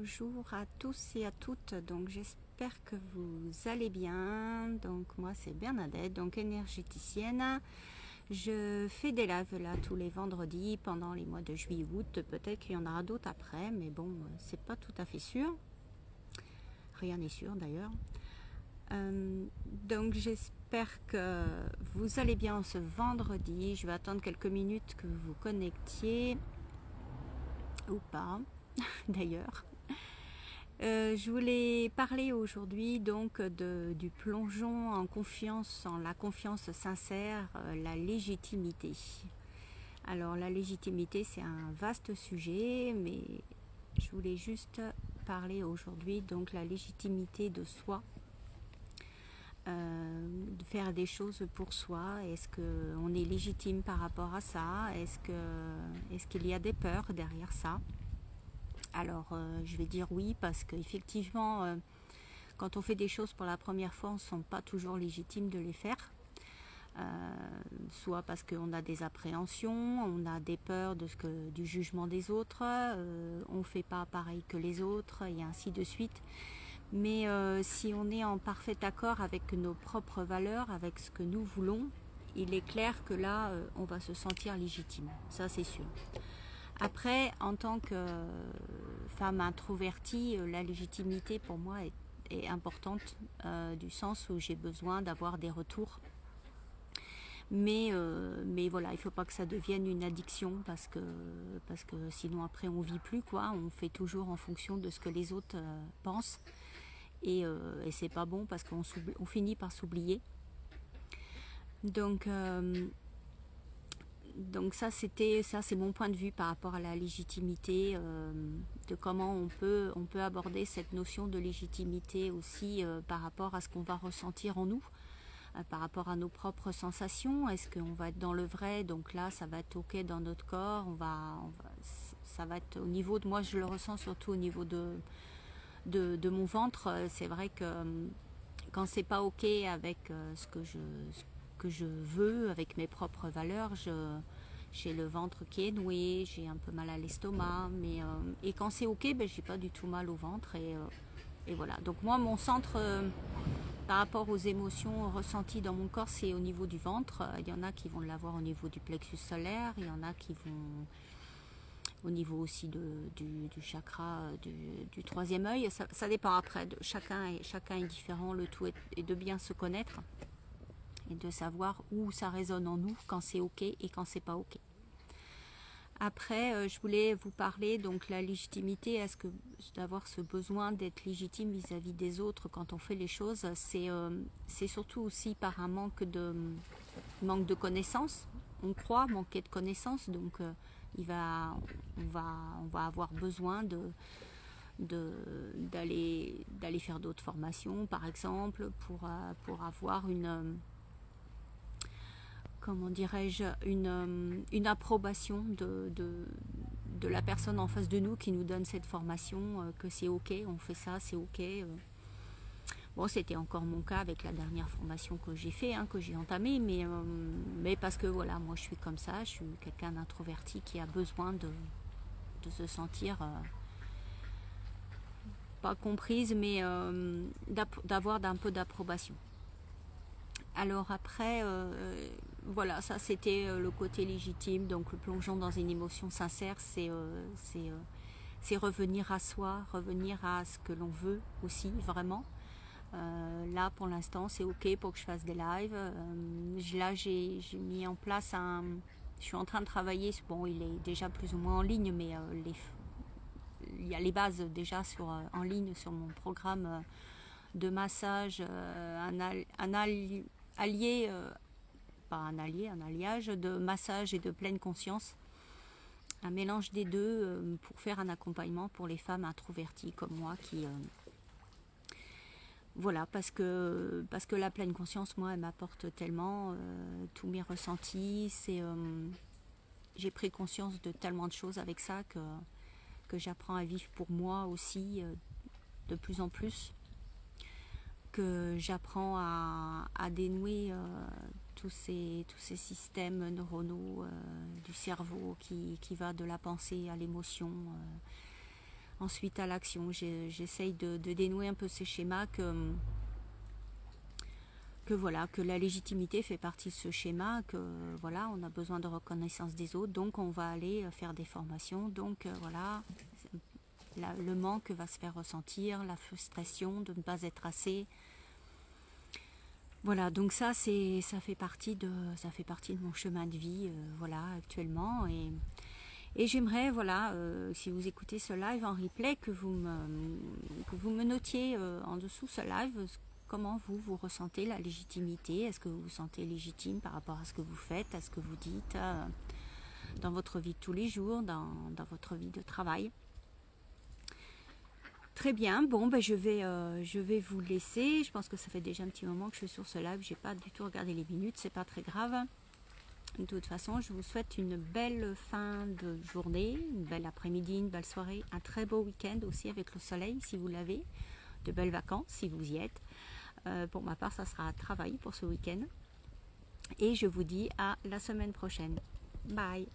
Bonjour à tous et à toutes, donc j'espère que vous allez bien. Donc moi c'est Bernadette, donc énergéticienne. Je fais des lives là tous les vendredis pendant les mois de juillet août. Peut-être qu'il y en aura d'autres après, mais bon, c'est pas tout à fait sûr. Rien n'est sûr d'ailleurs. Donc j'espère que vous allez bien ce vendredi. Je vais attendre quelques minutes que vous vous connectiez ou pas d'ailleurs. Je voulais parler aujourd'hui donc du plongeon en confiance, en la confiance sincère, la légitimité. Alors la légitimité c'est un vaste sujet, mais je voulais juste parler aujourd'hui donc la légitimité de soi, de faire des choses pour soi. Est-ce qu'on est légitime par rapport à ça? Est-ce qu'il y a des peurs derrière ça? Alors, je vais dire oui parce qu'effectivement, quand on fait des choses pour la première fois, on ne se sent pas toujours légitime de les faire. Soit parce qu'on a des appréhensions, on a des peurs du jugement des autres, on ne fait pas pareil que les autres, et ainsi de suite. Mais si on est en parfait accord avec nos propres valeurs, avec ce que nous voulons, il est clair que là, on va se sentir légitime. Ça, c'est sûr. Après, en tant que femme introvertie, la légitimité pour moi est importante, du sens où j'ai besoin d'avoir des retours. Mais voilà, il ne faut pas que ça devienne une addiction parce que sinon après on ne vit plus, quoi. On fait toujours en fonction de ce que les autres pensent et c'est pas bon parce qu'on finit par s'oublier. Donc ça c'est mon point de vue par rapport à la légitimité, de comment on peut aborder cette notion de légitimité aussi par rapport à ce qu'on va ressentir en nous, par rapport à nos propres sensations. Est-ce qu'on va être dans le vrai? Donc là ça va être ok dans notre corps, ça va être au niveau de moi, je le ressens surtout au niveau de mon ventre. C'est vrai que quand c'est pas ok avec ce que je veux, avec mes propres valeurs, j'ai le ventre qui est noué, j'ai un peu mal à l'estomac, et quand c'est ok, j'ai pas du tout mal au ventre, et voilà. Donc moi mon centre par rapport aux émotions ressenties dans mon corps, c'est au niveau du ventre. Il y en a qui vont l'avoir au niveau du plexus solaire, il y en a qui vont au niveau aussi du chakra du troisième œil. Ça dépend après, chacun est différent. Le tout est de bien se connaître et de savoir où ça résonne en nous, quand c'est ok et quand c'est pas ok. Après, je voulais vous parler donc la légitimité. Est-ce que d'avoir ce besoin d'être légitime vis-à-vis des autres quand on fait les choses, c'est surtout aussi par un manque de connaissances. On croit manquer de connaissances, donc on va avoir besoin d'aller faire d'autres formations, par exemple, pour avoir comment dirais-je, une approbation de la personne en face de nous qui nous donne cette formation, que c'est ok, on fait ça, c'est ok. Bon, c'était encore mon cas avec la dernière formation que j'ai fait, que j'ai entamée, mais parce que voilà, moi je suis comme ça, je suis quelqu'un d'introverti qui a besoin de se sentir pas comprise, mais d'avoir un peu d'approbation. Alors après, voilà, ça c'était le côté légitime. Donc le plongeon dans une émotion sincère, c'est revenir à soi, revenir à ce que l'on veut aussi, vraiment. Là pour l'instant c'est ok pour que je fasse des lives. Là j'ai mis en place je suis en train de travailler, bon il est déjà plus ou moins en ligne, mais il y a les bases déjà en ligne sur mon programme de massage, un alliage de massage et de pleine conscience, un mélange des deux, pour faire un accompagnement pour les femmes introverties comme moi qui voilà, parce que la pleine conscience, moi, elle m'apporte tellement, tous mes ressentis, j'ai pris conscience de tellement de choses avec ça que j'apprends à vivre pour moi aussi, de plus en plus, que j'apprends à dénouer tous ces systèmes neuronaux du cerveau qui va de la pensée à l'émotion, ensuite à l'action. J'essaye de dénouer un peu ces schémas que voilà, que la légitimité fait partie de ce schéma, que voilà, on a besoin de reconnaissance des autres, donc on va aller faire des formations, donc voilà, le manque va se faire ressentir, la frustration de ne pas être assez. Voilà, donc ça fait partie de mon chemin de vie, voilà, actuellement, et j'aimerais, voilà, si vous écoutez ce live en replay, que vous me notiez en dessous ce live comment vous ressentez la légitimité. Est-ce que vous vous sentez légitime par rapport à ce que vous faites, à ce que vous dites dans votre vie de tous les jours, dans votre vie de travail. Très bien, bon, ben je vais vous laisser. Je pense que ça fait déjà un petit moment que je suis sur ce live. J'ai pas du tout regardé les minutes, c'est pas très grave. De toute façon, je vous souhaite une belle fin de journée, une belle après-midi, une belle soirée, un très beau week-end aussi avec le soleil si vous l'avez, de belles vacances si vous y êtes. Pour ma part, ça sera à travailler pour ce week-end. Et je vous dis à la semaine prochaine. Bye!